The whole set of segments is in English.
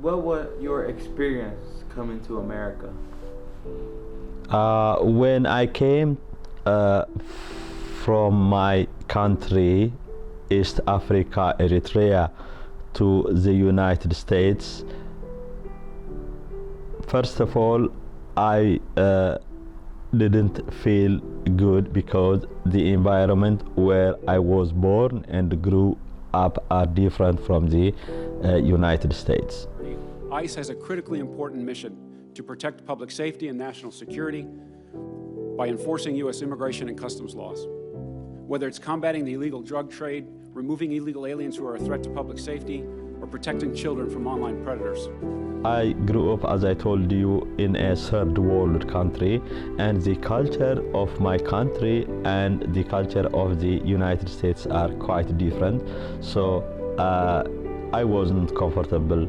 What was your experience coming to America? When I came from my country, East Africa, Eritrea, to the United States, first of all, I didn't feel good because the environment where I was born and grew up are different from the United States. ICE has a critically important mission to protect public safety and national security by enforcing U.S. immigration and customs laws. Whether it's combating the illegal drug trade, removing illegal aliens who are a threat to public safety, or protecting children from online predators. I grew up, as I told you, in a third world country, and the culture of my country and the culture of the United States are quite different. So I wasn't comfortable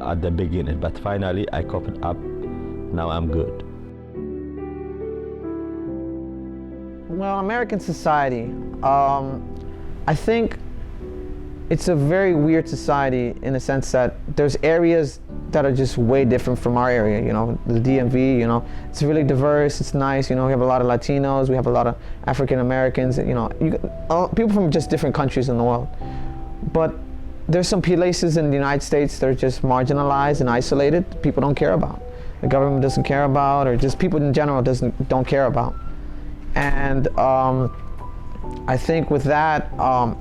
at the beginning, but finally I coped up. Now I'm good. Well, American society, I think it's a very weird society in the sense that there's areas that are just way different from our area, you know, the DMV, you know, it's really diverse, it's nice, you know, we have a lot of Latinos, we have a lot of African Americans, you know, people from just different countries in the world. But there's some places in the United States that are just marginalized and isolated, people don't care about. The government doesn't care about, or just people in general don't care about. And I think with that,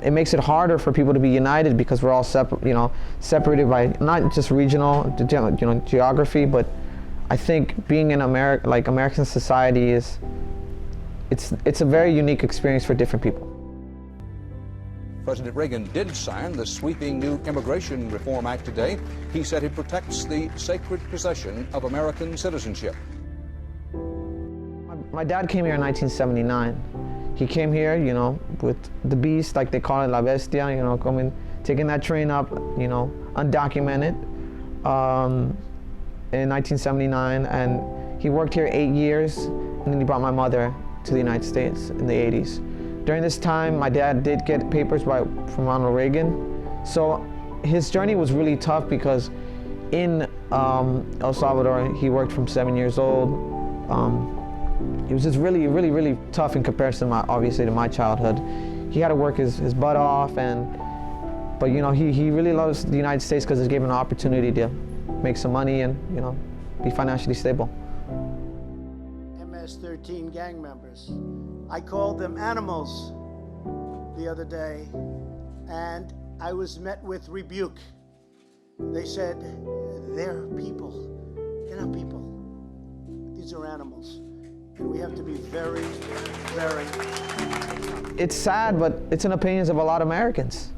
it makes it harder for people to be united because we're all separated by not just regional, you know, geography, but I think being in American society it's a very unique experience for different people. President Reagan did sign the sweeping new Immigration Reform Act today. He said it protects the sacred possession of American citizenship. My dad came here in 1979. He came here, you know, with the beast, like they call it, La Bestia, you know, taking that train up, you know, undocumented, in 1979, and he worked here 8 years, and then he brought my mother to the United States in the 80s. During this time, my dad did get papers from Ronald Reagan, so his journey was really tough because in El Salvador, he worked from 7 years old. It was just really, really, really tough in comparison, obviously, to my childhood. He had to work his butt off, but you know, he really loves the United States because it gave him an opportunity to make some money and, you know, be financially stable. MS-13 gang members. I called them animals the other day, and I was met with rebuke. They said, they're people. They're not people. These are animals. And we have to be very, very... It's sad, but it's in opinions of a lot of Americans.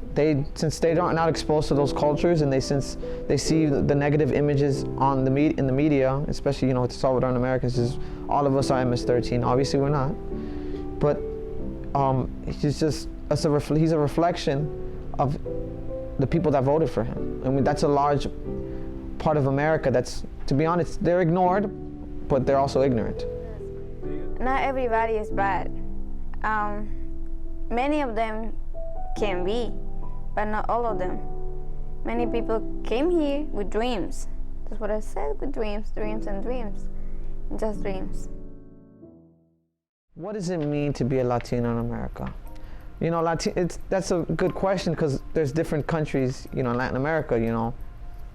Since they are not exposed to those cultures, and since they see the negative images in the media, especially, you know, with Salvadoran Americans, all of us are MS-13. Obviously, we're not. But he's a reflection of the people that voted for him. I mean, that's a large part of America that's, to be honest, they're ignored, but they're also ignorant. Not everybody is bad. Many of them can be, but not all of them. Many people came here with dreams. That's what I said, with dreams, dreams and dreams, just dreams. What does it mean to be a Latino in America? You know, that's a good question because there's different countries, you know, in Latin America, you know,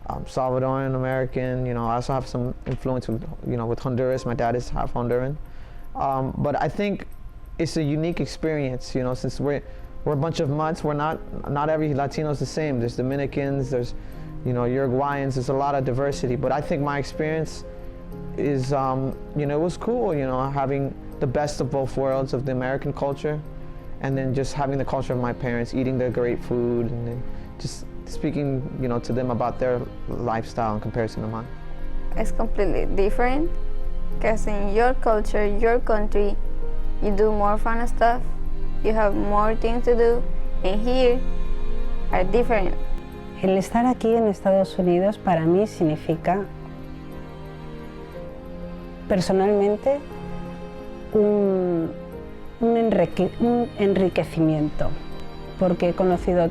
Salvadoran American, you know, I also have some influence with, you know, with Honduras. My dad is half Honduran. But I think it's a unique experience, you know, since we're a bunch of mutts. We're not every Latino is the same. There's Dominicans, there's, you know, Uruguayans. There's a lot of diversity. But I think my experience is, you know, it was cool, you know, having the best of both worlds of the American culture, and then just having the culture of my parents, eating their great food, and then just speaking, you know, to them about their lifestyle in comparison to mine. It's completely different. Because in your culture, your country, you do more fun stuff, you have more things to do, and here are different. El estar aquí en Estados Unidos para mí significa personalmente un enriquecimiento, porque he conocido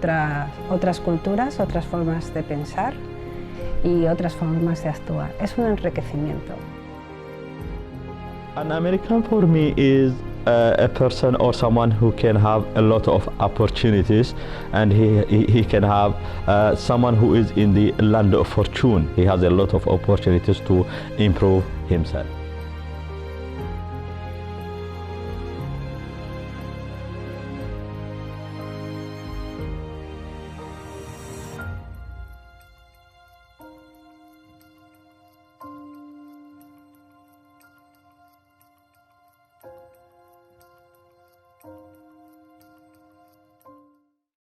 otras culturas, otras formas de pensar, y otras formas de actuar. Es un enriquecimiento. An American for me is a person or someone who can have a lot of opportunities, and he can have someone who is in the land of fortune. He has a lot of opportunities to improve himself.